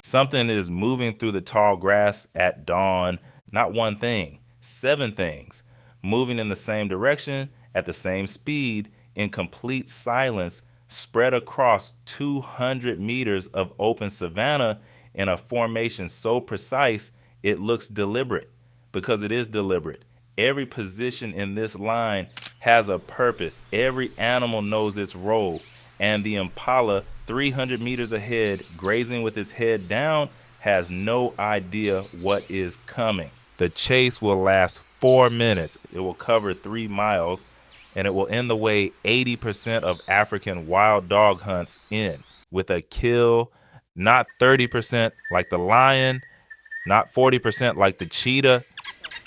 Something is moving through the tall grass at dawn, not one thing, 7 things, moving in the same direction at the same speed in complete silence, spread across 200 meters of open savanna in a formation so precise it looks deliberate, because it is deliberate. Every position in this line has a purpose. Every animal knows its role. And the impala, 300 meters ahead, grazing with its head down, has no idea what is coming. The chase will last 4 minutes. It will cover 3 miles, and it will end the way 80% of African wild dog hunts end, with a kill, not 30% like the lion, not 40% like the cheetah,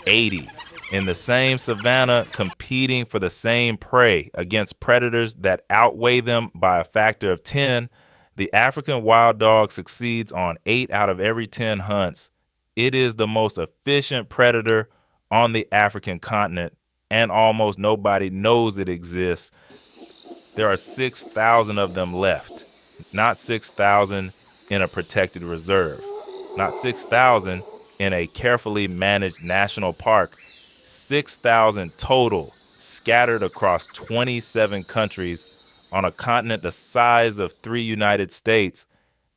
80 in the same savanna, competing for the same prey against predators that outweigh them by a factor of 10. The African wild dog succeeds on 8 out of every 10 hunts. It is the most efficient predator on the African continent, and almost nobody knows it exists. There are 6,000 of them left, not 6,000 in a protected reserve, not 6,000 in a carefully managed national park, 6,000 total scattered across 27 countries on a continent the size of 3 United States.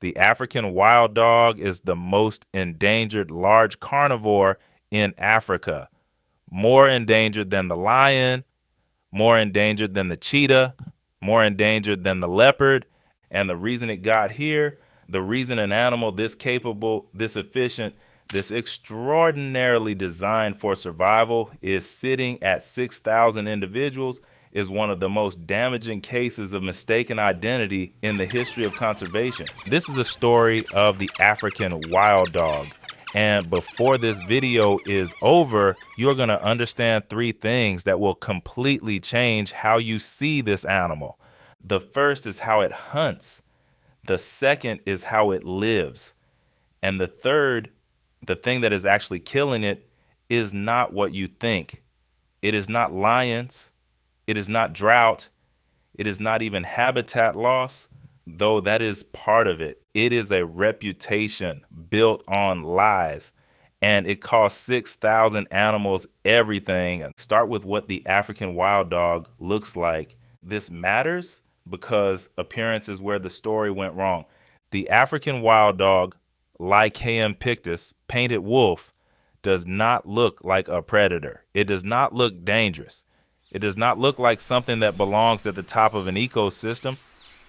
The African wild dog is the most endangered large carnivore in Africa, more endangered than the lion, more endangered than the cheetah, more endangered than the leopard. And the reason it got here, the reason an animal this capable, this efficient, this extraordinarily designed for survival is sitting at 6,000 individuals is one of the most damaging cases of mistaken identity in the history of conservation. This is a story of the African wild dog. And before this video is over, you're going to understand 3 things that will completely change how you see this animal. The first is how it hunts. The second is how it lives. And the third, the thing that is actually killing it, is not what you think. It is not lions. It is not drought. It is not even habitat loss, though that is part of it. It is a reputation built on lies, and it costs 6,000 animals everything. Start with what the African wild dog looks like. This matters because appearance is where the story went wrong. The African wild dog, Lycaon pictus, painted wolf, does not look like a predator. It does not look dangerous. It does not look like something that belongs at the top of an ecosystem.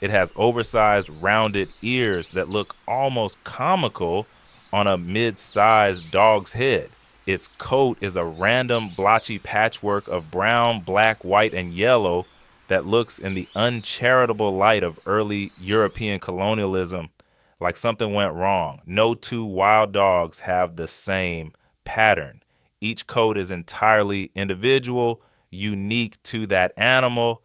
It has oversized, rounded ears that look almost comical on a mid-sized dog's head. Its coat is a random blotchy patchwork of brown, black, white, and yellow that looks in the uncharitable light of early European colonialism like something went wrong. No 2 wild dogs have the same pattern. Each coat is entirely individual, unique to that animal,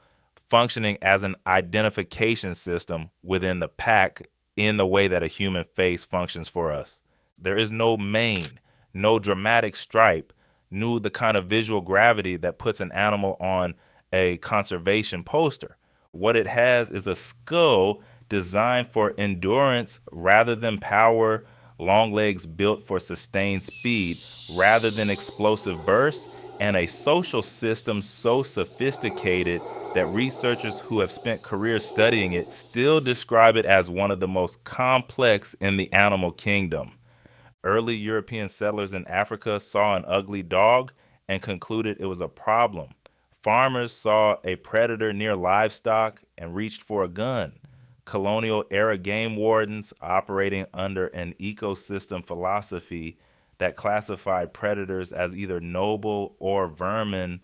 functioning as an identification system within the pack in the way that a human face functions for us. There is no mane, no dramatic stripe, the kind of visual gravity that puts an animal on a conservation poster. What it has is a skull designed for endurance rather than power, long legs built for sustained speed rather than explosive bursts, and a social system so sophisticated that researchers who have spent careers studying it still describe it as one of the most complex in the animal kingdom. Early European settlers in Africa saw an ugly dog and concluded it was a problem. Farmers saw a predator near livestock and reached for a gun. Colonial era game wardens, operating under an ecosystem philosophy that classified predators as either noble or vermin,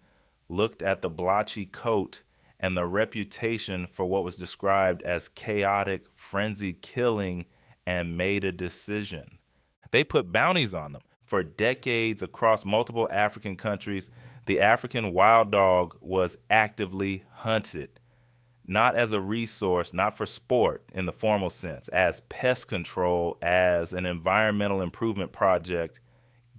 looked at the blotchy coat and the reputation for what was described as chaotic, frenzied killing and made a decision. They put bounties on them. For decades across multiple African countries, the African wild dog was actively hunted, not as a resource, not for sport in the formal sense, as pest control, as an environmental improvement project.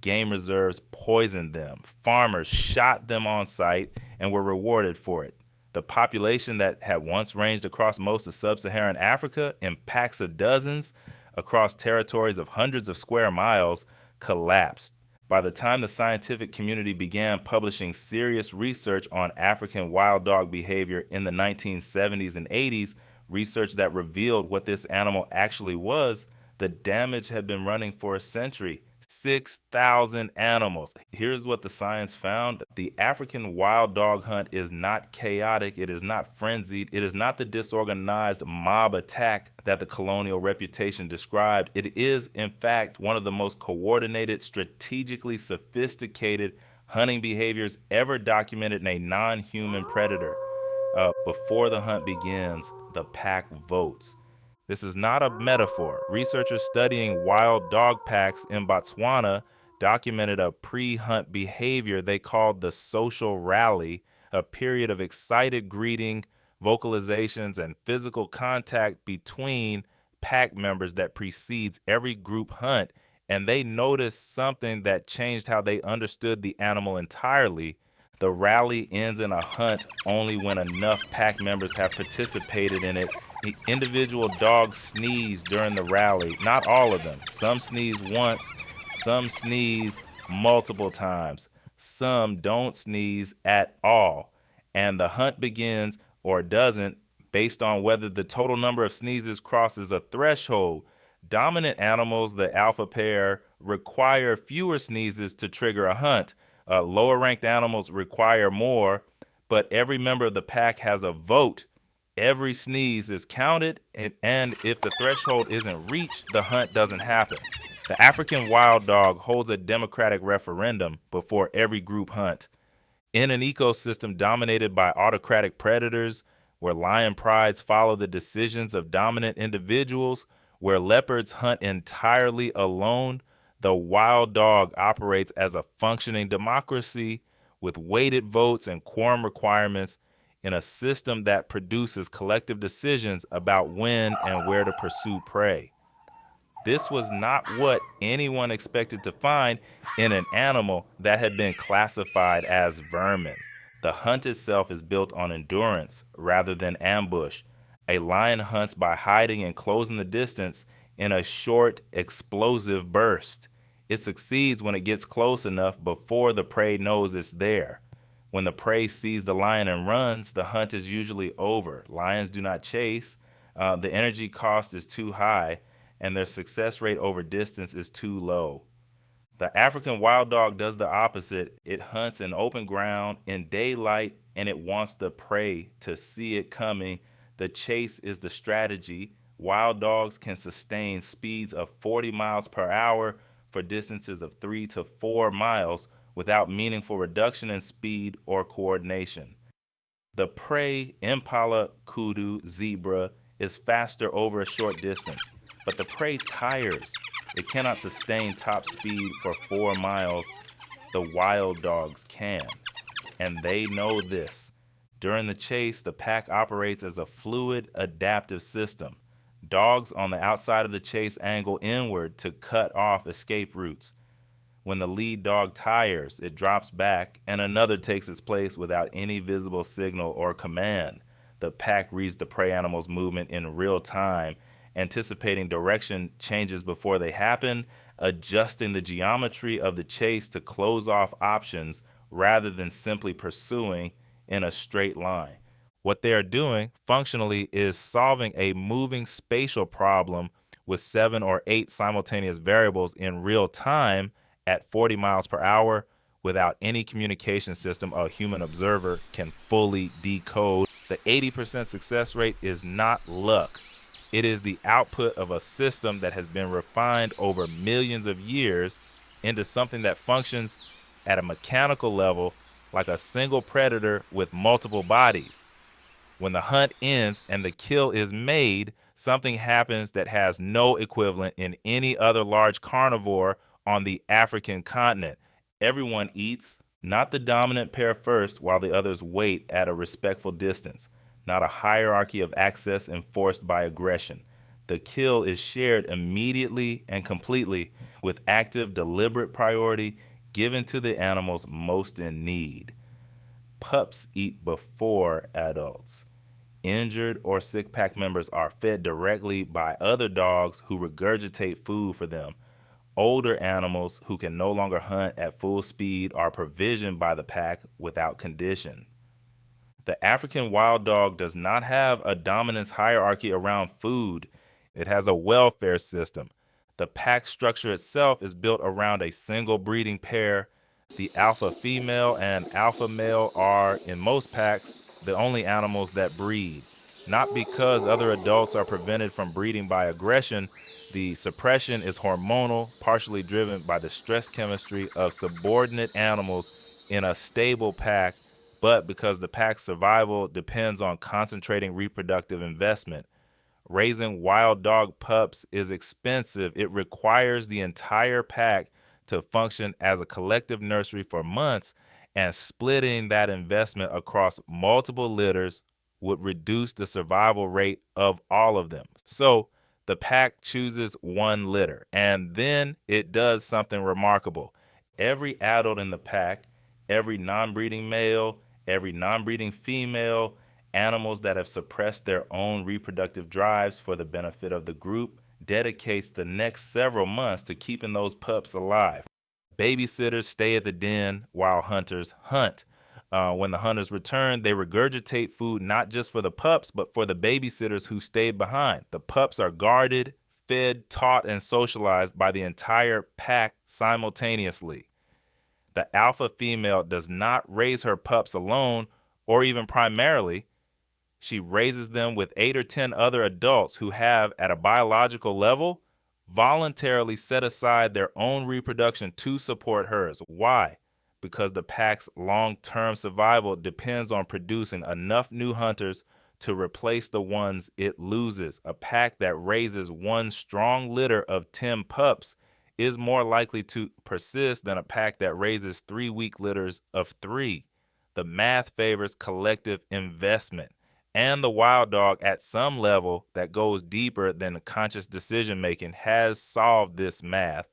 Game reserves poisoned them. Farmers shot them on sight and were rewarded for it. The population that had once ranged across most of sub-Saharan Africa in packs of dozens across territories of hundreds of square miles collapsed. By the time the scientific community began publishing serious research on African wild dog behavior in the 1970s and 80s, research that revealed what this animal actually was, the damage had been running for a century. 6,000 animals. Here's what the science found. The African wild dog hunt is not chaotic. It is not frenzied. It is not the disorganized mob attack that the colonial reputation described. It is, in fact, one of the most coordinated, strategically sophisticated hunting behaviors ever documented in a non-human predator. Before the hunt begins, the pack votes. This is not a metaphor. Researchers studying wild dog packs in Botswana documented a pre-hunt behavior they called the social rally, a period of excited greeting, vocalizations, and physical contact between pack members that precedes every group hunt, and they noticed something that changed how they understood the animal entirely. The rally ends in a hunt only when enough pack members have participated in it. The individual dogs sneeze during the rally, not all of them. Some sneeze once, some sneeze multiple times, some don't sneeze at all. And the hunt begins or doesn't based on whether the total number of sneezes crosses a threshold. Dominant animals, the alpha pair, require fewer sneezes to trigger a hunt. Lower ranked animals require more, but every member of the pack has a vote. Every sneeze is counted, and if the threshold isn't reached, the hunt doesn't happen. The African wild dog holds a democratic referendum before every group hunt. In an ecosystem dominated by autocratic predators, where lion prides follow the decisions of dominant individuals, where leopards hunt entirely alone, the wild dog operates as a functioning democracy with weighted votes and quorum requirements in a system that produces collective decisions about when and where to pursue prey. This was not what anyone expected to find in an animal that had been classified as vermin. The hunt itself is built on endurance rather than ambush. A lion hunts by hiding and closing the distance in a short, explosive burst. It succeeds when it gets close enough before the prey knows it's there. When the prey sees the lion and runs, the hunt is usually over. Lions do not chase. The energy cost is too high, and their success rate over distance is too low. The African wild dog does the opposite. It hunts in open ground, in daylight, and it wants the prey to see it coming. The chase is the strategy. Wild dogs can sustain speeds of 40 miles per hour for distances of 3 to 4 miles without meaningful reduction in speed or coordination. The prey, impala, kudu, zebra, is faster over a short distance, but the prey tires. It cannot sustain top speed for 4 miles. The wild dogs can, and they know this. During the chase, the pack operates as a fluid, adaptive system. Dogs on the outside of the chase angle inward to cut off escape routes. When the lead dog tires, it drops back, and another takes its place without any visible signal or command. The pack reads the prey animal's movement in real time, anticipating direction changes before they happen, adjusting the geometry of the chase to close off options rather than simply pursuing in a straight line. What they are doing functionally is solving a moving spatial problem with 7 or 8 simultaneous variables in real time at 40 miles per hour without any communication system a human observer can fully decode. The 80% success rate is not luck. It is the output of a system that has been refined over millions of years into something that functions at a mechanical level like a single predator with multiple bodies. When the hunt ends and the kill is made, something happens that has no equivalent in any other large carnivore on the African continent. Everyone eats, not the dominant pair first, while the others wait at a respectful distance, not a hierarchy of access enforced by aggression. The kill is shared immediately and completely with active, deliberate priority given to the animals most in need. Pups eat before adults. Injured or sick pack members are fed directly by other dogs who regurgitate food for them. Older animals who can no longer hunt at full speed are provisioned by the pack without condition. The African wild dog does not have a dominance hierarchy around food. It has a welfare system. The pack structure itself is built around a single breeding pair. The alpha female and alpha male are, in most packs, the only animals that breed. Not because other adults are prevented from breeding by aggression. The suppression is hormonal, partially driven by the stress chemistry of subordinate animals in a stable pack, but because the pack's survival depends on concentrating reproductive investment. Raising wild dog pups is expensive. It requires the entire pack to function as a collective nursery for months, and splitting that investment across multiple litters would reduce the survival rate of all of them. So the pack chooses one litter, and then it does something remarkable. Every adult in the pack, every non-breeding male, every non-breeding female, animals that have suppressed their own reproductive drives for the benefit of the group, dedicates the next several months to keeping those pups alive. Babysitters stay at the den while hunters hunt. When the hunters return, they regurgitate food not just for the pups, but for the babysitters who stayed behind. The pups are guarded, fed, taught, and socialized by the entire pack simultaneously. The alpha female does not raise her pups alone or even primarily. She raises them with 8 or 10 other adults who have, at a biological level, voluntarily set aside their own reproduction to support hers. Why? Because the pack's long-term survival depends on producing enough new hunters to replace the ones it loses. A pack that raises one strong litter of 10 pups is more likely to persist than a pack that raises 3 weak litters of 3. The math favors collective investment. And the wild dog, at some level that goes deeper than conscious decision making, has solved this math.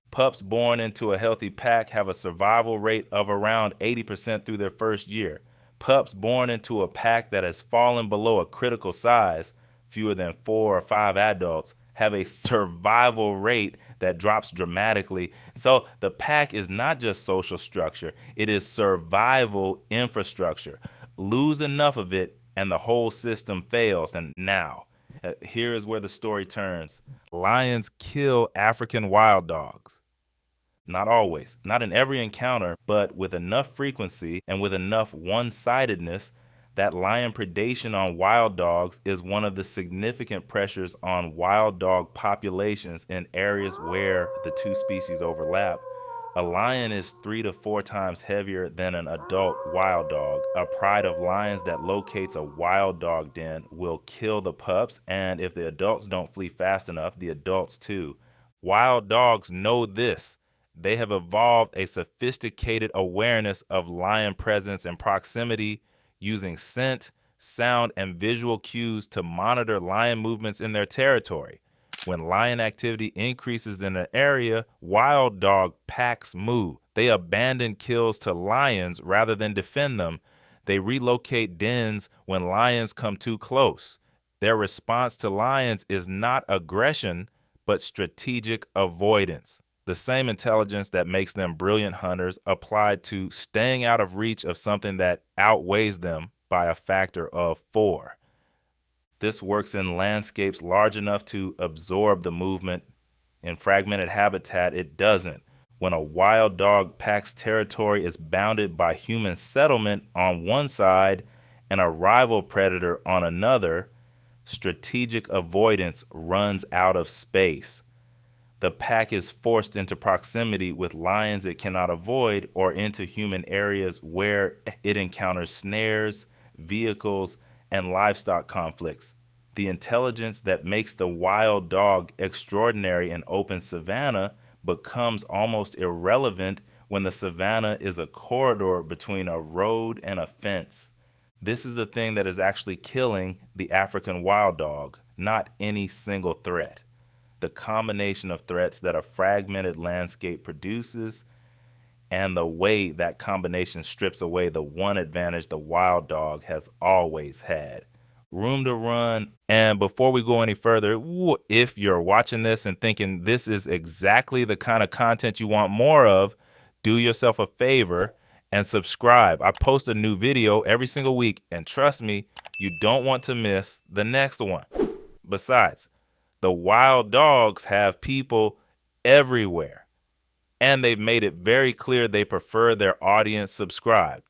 Pups born into a healthy pack have a survival rate of around 80% through their first year. Pups born into a pack that has fallen below a critical size, fewer than 4 or 5 adults, have a survival rate that drops dramatically. So the pack is not just social structure, it is survival infrastructure. Lose enough of it and the whole system fails. And now, here is where the story turns. Lions kill African wild dogs. Not always, not in every encounter, but with enough frequency and with enough one-sidedness that lion predation on wild dogs is one of the significant pressures on wild dog populations in areas where the two species overlap. A lion is 3 to 4 times heavier than an adult wild dog. A pride of lions that locates a wild dog den will kill the pups, and if the adults don't flee fast enough, the adults too. Wild dogs know this. They have evolved a sophisticated awareness of lion presence and proximity, using scent, sound, and visual cues to monitor lion movements in their territory. When lion activity increases in an area, wild dog packs move. They abandon kills to lions rather than defend them. They relocate dens when lions come too close. Their response to lions is not aggression, but strategic avoidance. The same intelligence that makes them brilliant hunters applied to staying out of reach of something that outweighs them by a factor of 4. This works in landscapes large enough to absorb the movement. In fragmented habitat, it doesn't. When a wild dog pack's territory is bounded by human settlement on one side and a rival predator on another, strategic avoidance runs out of space. The pack is forced into proximity with lions it cannot avoid or into human areas where it encounters snares, vehicles, and livestock conflicts. The intelligence that makes the wild dog extraordinary in open savanna becomes almost irrelevant when the savanna is a corridor between a road and a fence. This is the thing that is actually killing the African wild dog, not any single threat. The combination of threats that a fragmented landscape produces and the way that combination strips away the one advantage the wild dog has always had, room to run. And before we go any further, if you're watching this and thinking this is exactly the kind of content you want more of, do yourself a favor and subscribe. I post a new video every single week, and trust me, you don't want to miss the next one. Besides, the wild dogs have people everywhere, and they've made it very clear they prefer their audience subscribed.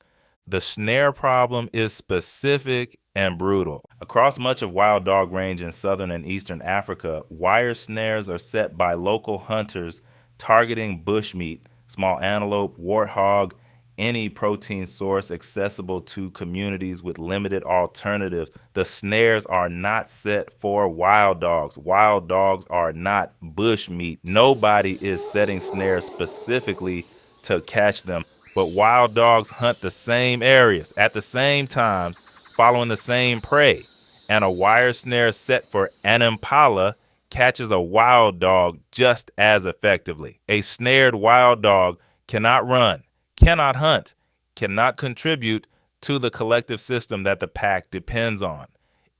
The snare problem is specific and brutal. Across much of wild dog range in southern and eastern Africa, wire snares are set by local hunters targeting bushmeat, small antelope, warthog, any protein source accessible to communities with limited alternatives. The snares are not set for wild dogs. Wild dogs are not bushmeat. Nobody is setting snares specifically to catch them. But wild dogs hunt the same areas at the same times, following the same prey. And a wire snare set for an impala catches a wild dog just as effectively. A snared wild dog cannot run, cannot hunt, cannot contribute to the collective system that the pack depends on.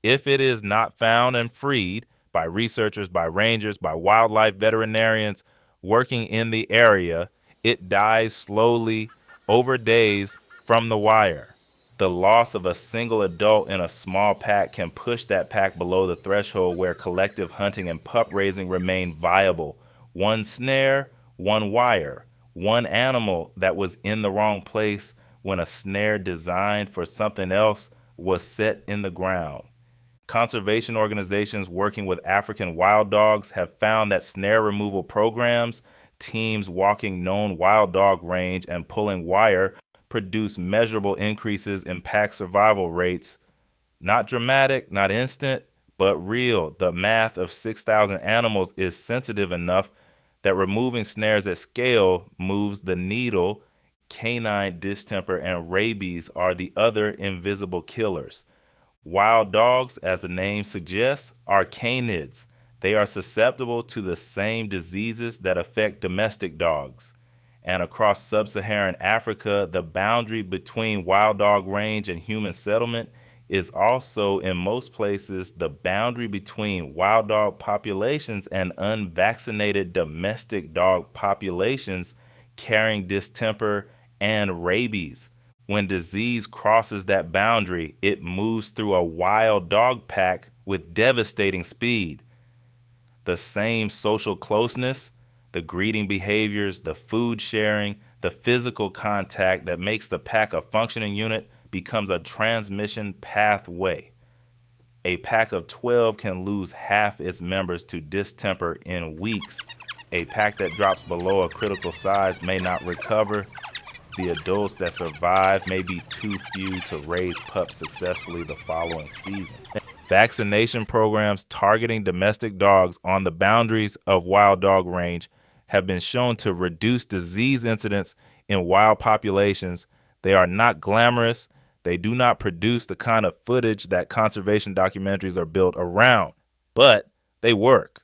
If it is not found and freed by researchers, by rangers, by wildlife veterinarians working in the area, it dies slowly over days from the wire. The loss of a single adult in a small pack can push that pack below the threshold where collective hunting and pup raising remain viable. One snare, one wire, one animal that was in the wrong place when a snare designed for something else was set in the ground. Conservation organizations working with African wild dogs have found that snare removal programs, teams walking known wild dog range and pulling wire produce measurable increases in pack survival rates. Not dramatic, not instant, but real. The math of 6,000 animals is sensitive enough that removing snares at scale moves the needle. Canine distemper and rabies are the other invisible killers. Wild dogs, as the name suggests, are canids. They are susceptible to the same diseases that affect domestic dogs. And across sub-Saharan Africa, the boundary between wild dog range and human settlement is also, in most places, the boundary between wild dog populations and unvaccinated domestic dog populations carrying distemper and rabies. When disease crosses that boundary, it moves through a wild dog pack with devastating speed. The same social closeness, the greeting behaviors, the food sharing, the physical contact that makes the pack a functioning unit becomes a transmission pathway. A pack of 12 can lose half its members to distemper in weeks. A pack that drops below a critical size may not recover. The adults that survive may be too few to raise pups successfully the following season. Vaccination programs targeting domestic dogs on the boundaries of wild dog range have been shown to reduce disease incidence in wild populations. They are not glamorous. They do not produce the kind of footage that conservation documentaries are built around, but they work.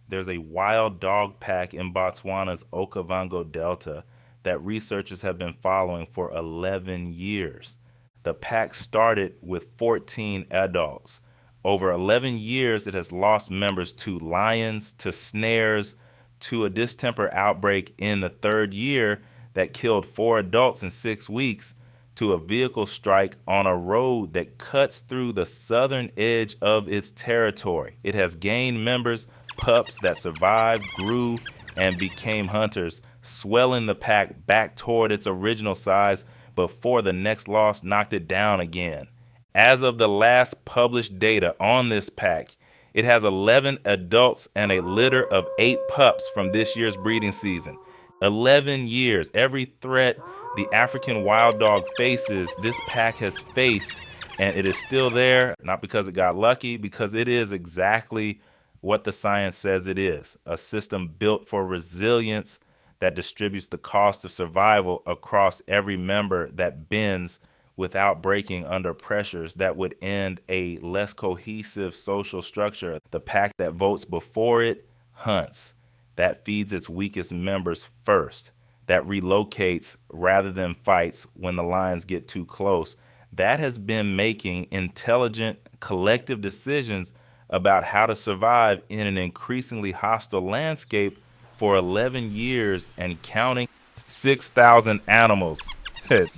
There's a wild dog pack in Botswana's Okavango Delta that researchers have been following for 11 years. The pack started with 14 adults. Over 11 years, it has lost members to lions, to snares, to a distemper outbreak in the third year that killed 4 adults in 6 weeks, to a vehicle strike on a road that cuts through the southern edge of its territory. It has gained members, pups that survived, grew, and became hunters, swelling the pack back toward its original size before the next loss knocked it down again. As of the last published data on this pack, it has 11 adults and a litter of 8 pups from this year's breeding season. 11 years. Every threat the African wild dog faces, this pack has faced, and it is still there, not because it got lucky, because it is exactly what the science says it is, a system built for resilience that distributes the cost of survival across every member, that bends without breaking under pressures that would end a less cohesive social structure. The pack that votes before it hunts, that feeds its weakest members first, that relocates rather than fights when the lions get too close. That has been making intelligent, collective decisions about how to survive in an increasingly hostile landscape for 11 years and counting. 6,000 animals.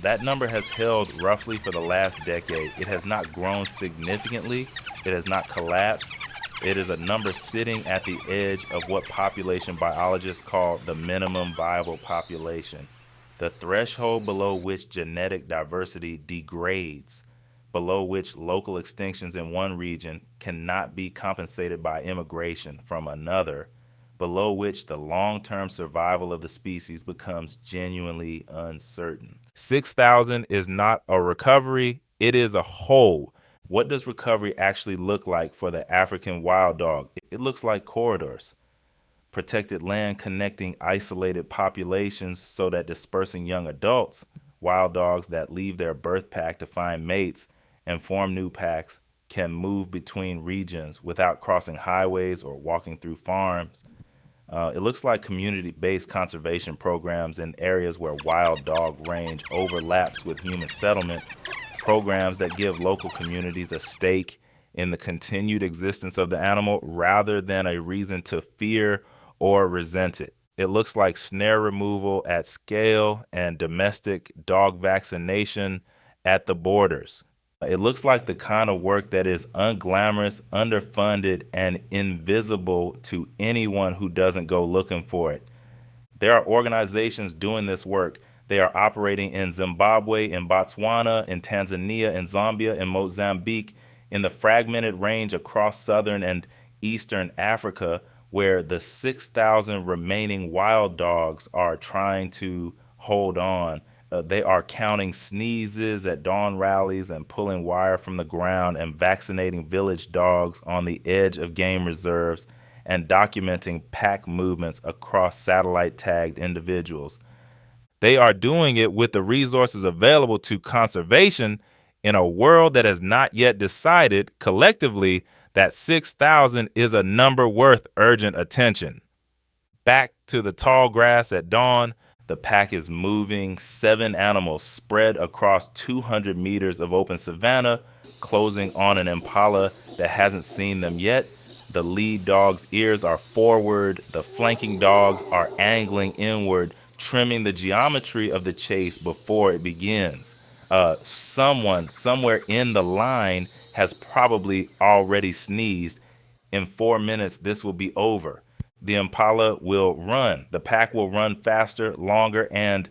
That number has held roughly for the last decade. It has not grown significantly. It has not collapsed. It is a number sitting at the edge of what population biologists call the minimum viable population, the threshold below which genetic diversity degrades, below which local extinctions in one region cannot be compensated by immigration from another, below which the long-term survival of the species becomes genuinely uncertain. 6,000 is not a recovery, it is a whole. What does recovery actually look like for the African wild dog? It looks like corridors, protected land connecting isolated populations so that dispersing young adults, wild dogs that leave their birth pack to find mates and form new packs, can move between regions without crossing highways or walking through farms. It looks like community-based conservation programs in areas where wild dog range overlaps with human settlement, programs that give local communities a stake in the continued existence of the animal rather than a reason to fear or resent it. It looks like snare removal at scale and domestic dog vaccination at the borders. It looks like the kind of work that is unglamorous, underfunded, and invisible to anyone who doesn't go looking for it. There are organizations doing this work. They are operating in Zimbabwe, in Botswana, in Tanzania, in Zambia, in Mozambique, in the fragmented range across southern and eastern Africa, where the 6,000 remaining wild dogs are trying to hold on. They are counting sneezes at dawn rallies and pulling wire from the ground and vaccinating village dogs on the edge of game reserves and documenting pack movements across satellite tagged individuals. They are doing it with the resources available to conservation in a world that has not yet decided collectively that 6,000 is a number worth urgent attention. Back to the tall grass at dawn, the pack is moving, 7 animals spread across 200 meters of open savanna, closing on an impala that hasn't seen them yet. The lead dog's ears are forward, the flanking dogs are angling inward, trimming the geometry of the chase before it begins. Someone somewhere in the line has probably already sneezed. In 4 minutes, this will be over. The impala will run. The pack will run faster, longer, and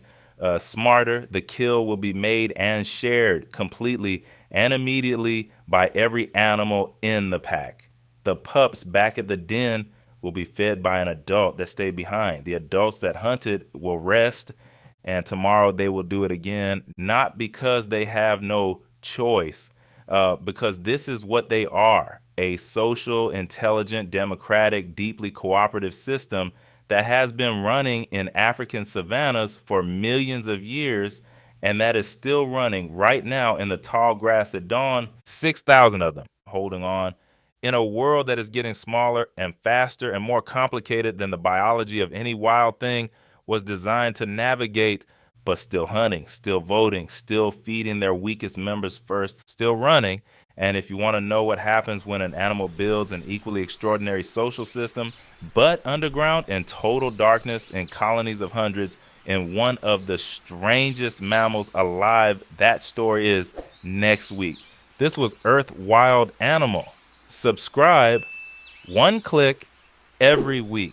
smarter. The kill will be made and shared completely and immediately by every animal in the pack. The pups back at the den will be fed by an adult that stayed behind. The adults that hunted will rest, and tomorrow they will do it again, not because they have no choice, because this is what they are, a social, intelligent, democratic, deeply cooperative system that has been running in African savannas for millions of years, and that is still running right now in the tall grass at dawn, 6,000 of them holding on. In a world that is getting smaller and faster and more complicated than the biology of any wild thing was designed to navigate, but still hunting, still voting, still feeding their weakest members first, still running. And if you want to know what happens when an animal builds an equally extraordinary social system, but underground in total darkness in colonies of hundreds, in one of the strangest mammals alive, that story is next week. This was Earth Wild Animal. Subscribe, one click every week.